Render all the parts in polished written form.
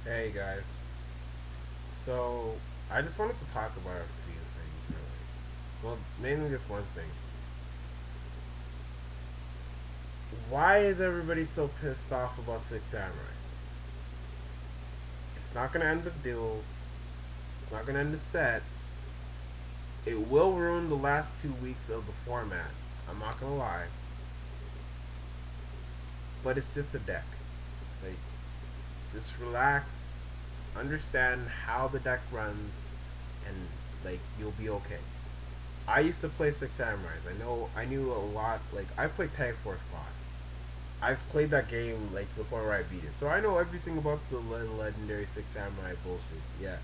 Hey guys. So I just wanted to talk about a few things really. Well, mainly just one thing. Why is everybody so pissed off about Six Samurais? It's not gonna end the duels. It's not gonna end the set. It will ruin the last 2 weeks of the format. I'm not gonna lie. But it's just a deck. Like, just relax, understand how the deck runs, and like you'll be okay. I used to play Six Samurais. I knew a lot. Like I played Tag Force 5. I've played that game like to the point where I beat it, so I know everything about the legendary Six Samurai bullshit. Yeah,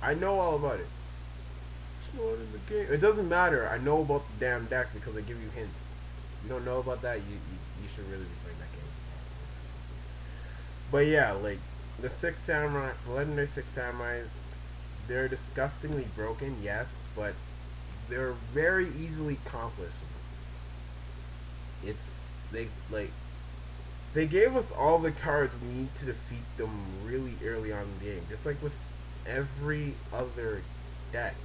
I know all about it. It's not in the game. It doesn't matter. I know about the damn deck because they give you hints. You don't know about that, you should really be playing that game. But yeah, like the Six Samurai, the legendary Six Samurais, they're disgustingly broken, yes, but they're very easily accomplished. It's they gave us all the cards we need to defeat them really early on in the game. Just like with every other deck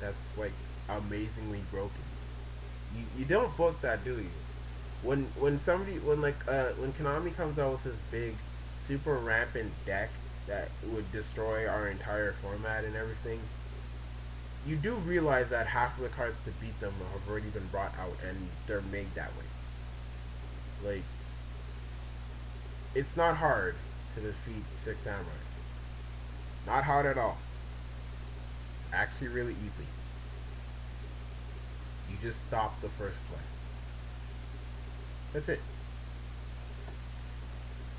that's like amazingly broken. You don't book that, do you? When Konami comes out with this big super rampant deck that would destroy our entire format and everything, you do realize that half of the cards to beat them have already been brought out and they're made that way. Like, it's not hard to defeat Six Samurai. Not hard at all. It's actually really easy. You just stop the first play. That's it.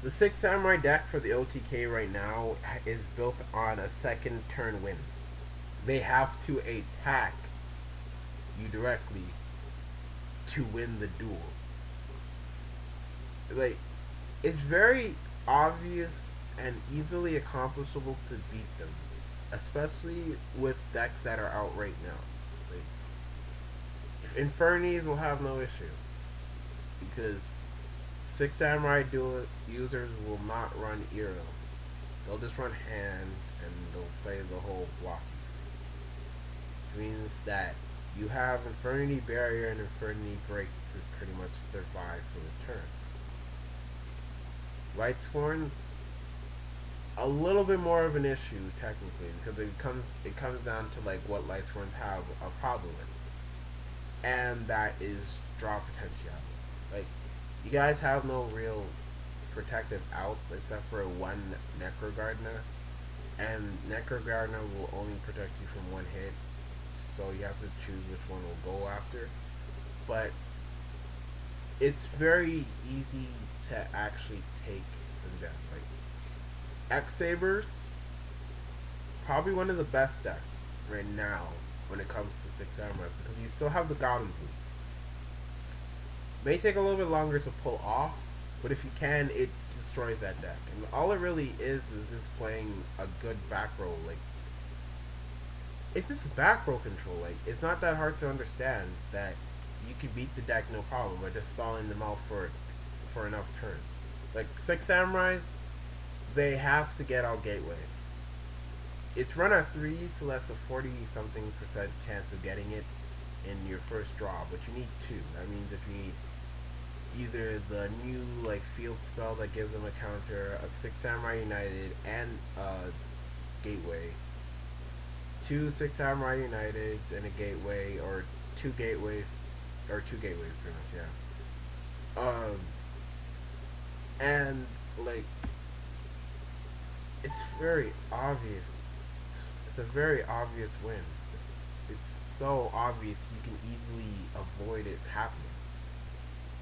The Six Samurai deck for the OTK right now is built on a second turn win. They have to attack you directly to win the duel. Like, it's very obvious and easily accomplishable to beat them, especially with decks that are out right now. Like, Infernies will have no issue because Six Samurai duel users will not run Eero. They'll just run hand and they'll play the whole block. It means that you have Infernity Barrier and Infernity Break to pretty much survive for the turn. Lightsworn's a little bit more of an issue technically because it comes down to like what Lightsworns have a problem with, and that is draw potential. Like, you guys have no real protective outs except for one Necro Gardener, and Necro Gardener will only protect you from one hit, so you have to choose which one will go after. But it's very easy to actually take them down. Like X Sabers, probably one of the best decks right now when it comes to Six Samurai because you still have the Goblin Blue. May take a little bit longer to pull off, but if you can, it destroys that deck. And all it really is just playing a good back row. Like, it's just back row control. Like, it's not that hard to understand that you can beat the deck no problem by just stalling them out for enough turns. Like Six Samurais, they have to get out Gateway. It's run at 3, so that's a 40 something percent chance of getting it in your first draw, but you need 2. That means if you need either the new like field spell that gives them a counter, a Six Samurai United, and a Gateway, 2 Six Samurai Uniteds and a Gateway, or 2 Gateways, or 2 Gateways pretty much, yeah. And like, it's very obvious. It's a very obvious win. It's so obvious you can easily avoid it happening.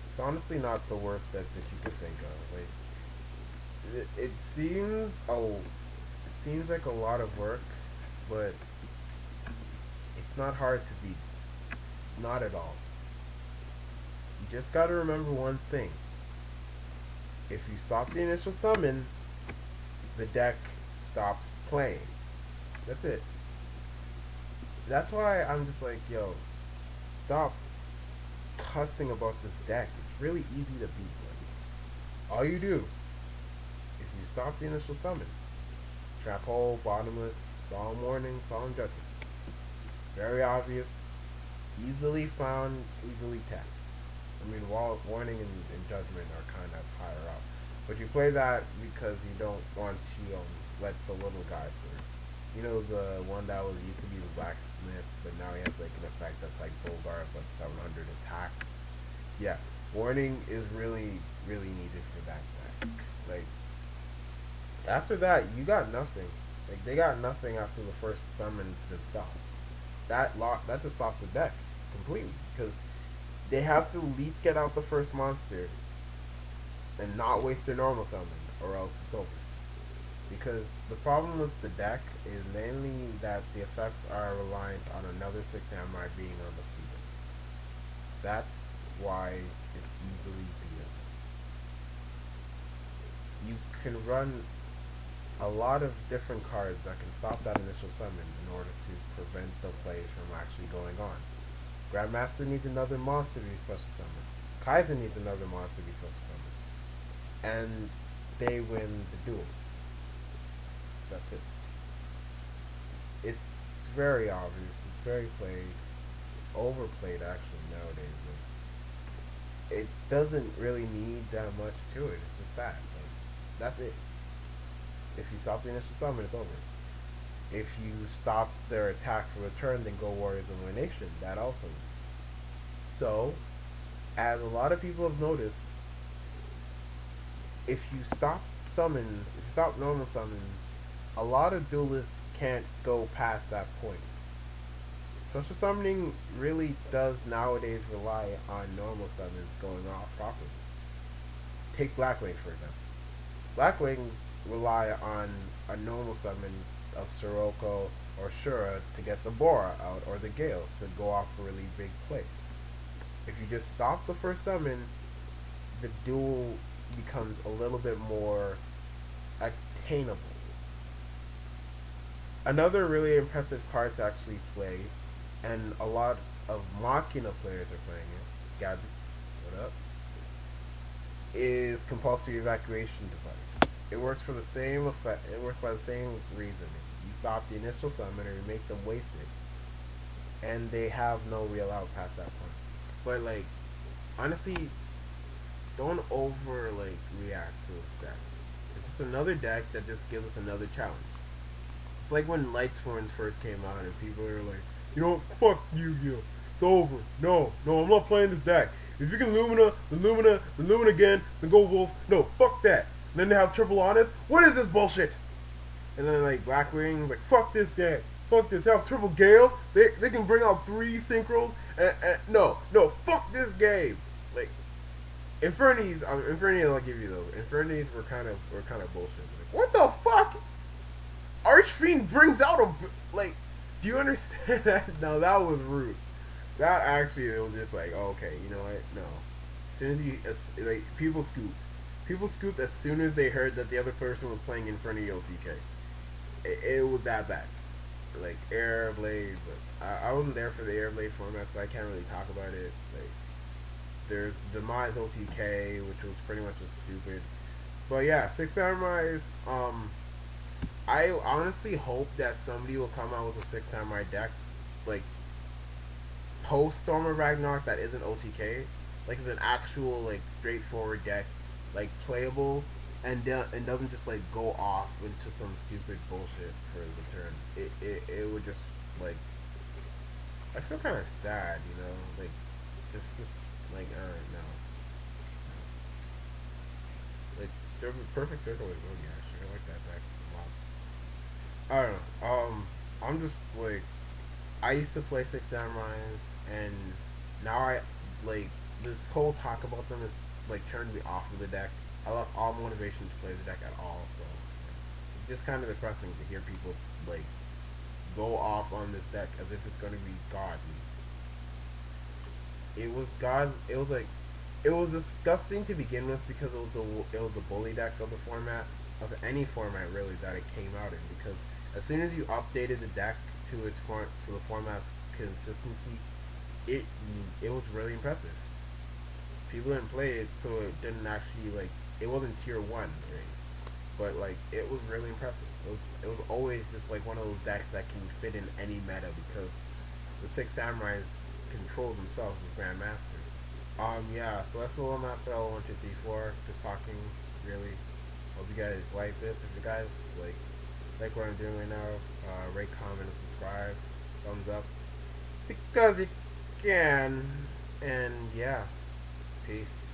It's honestly not the worst deck that you could think of. Like, it seems like a lot of work, but it's not hard to beat. Not at all. You just gotta remember one thing. If you stop the initial summon, the deck stops playing. That's it. That's why I'm just like, yo, stop cussing about this deck. It's really easy to beat. Like, all you do is you stop the initial summon. Trap Hole, Bottomless, Solemn Warning, Solemn Judgment. Very obvious, easily found, easily tapped. I mean, Warning and Judgment are kind of higher up. But you play that because you don't want to let the little guy through. You know, the one that was used to be the Blacksmith, but now he has like an effect that's like Bogart, but 700 attack. Yeah, Warning is really, really needed for that deck. Like, after that, you got nothing. Like, they got nothing after the first summon's been stopped. That just stops the deck completely because they have to at least get out the first monster and not waste their normal summon, or else it's over. Because the problem with the deck is mainly that the effects are reliant on another Six Samurai being on the field. That's why it's easily beatable. You can run a lot of different cards that can stop that initial summon in order to prevent the plays from actually going on. Grandmaster needs another monster to be special summoned. Kaiser needs another monster to be special summoned. And they win the duel. That's it. It's very obvious. It's very played. Overplayed actually nowadays. Like, it doesn't really need that much to it. It's just that. Like, that's it. If you stop the initial summon, it's over. If you stop their attack for a turn, then go Warriors of Elimination. That also. So, as a lot of people have noticed, if you stop summons, if you stop normal summons, a lot of duelists can't go past that point. Special summoning really does nowadays rely on normal summons going off properly. Take Blackwing for example. Blackwings rely on a normal summon of Sirocco or Shura to get the Bora out or the Gale to go off a really big play. If you just stop the first summon, the duel becomes a little bit more attainable. Another really impressive card to actually play, and a lot of Machina players are playing it, Gabits, what up, is Compulsory Evacuation Device. It works for the same effect. It works by the same reasoning. You stop the initial summoner, you make them waste it, and they have no real out past that point. But like, honestly, don't over like react to this deck. It's just another deck that just gives us another challenge. It's like when Lightsworns first came out and people were like, you know, fuck Yu-Gi-Oh! It's over. No, I'm not playing this deck. If you can Lumina, the Lumina again, then go Wolf. No, fuck that. And then they have Triple Honest. What is this bullshit? And then like Blackwing, like fuck this deck. Fuck this. They have Triple Gale. They can bring out 3 synchros. No, fuck this game. Like Infernies, I'll give you those. Infernies were kind of bullshit. Like, what the fuck? Archfiend brings out a like. Do you understand that? No, that was rude. That actually, it was just like, oh, okay, you know what? No. As soon as like people scooped as soon as they heard that the other person was playing Inferno OTK. It was that bad. Like Airblade, but I wasn't there for the Airblade format, so I can't really talk about it. Like, there's Demise OTK, which was pretty much just stupid. But yeah, Six Samurais. I honestly hope that somebody will come out with a Six Samurai deck, like post Storm of Ragnarok that isn't OTK, like it's an actual like straightforward deck, like playable, and doesn't just like go off into some stupid bullshit for the turn. It would just like, I feel kind of sad, you know, like just like no, like there's a perfect circle with Boogie actually. I like that deck a lot. I don't know. I'm just like, I used to play Six Samurais, and now I like this whole talk about them is like turned me off of the deck. I lost all motivation to play the deck at all. So it's just kind of depressing to hear people like go off on this deck as if it's going to be godly. It was god. It was like, it was disgusting to begin with because it was a bully deck of the format, of any format really, that it came out in, because as soon as you updated the deck to the format's consistency, it was really impressive. People didn't play it, so it didn't actually like, it wasn't tier 1, right? but like it was really impressive. It was always just like one of those decks that can fit in any meta because the six samurais control themselves as Grandmaster. Yeah, so that's the Little Master L1234. Just talking, really. Hope you guys like this. If you guys like what I'm doing right now, rate, comment, and subscribe. Thumbs up because you can. And yeah, peace.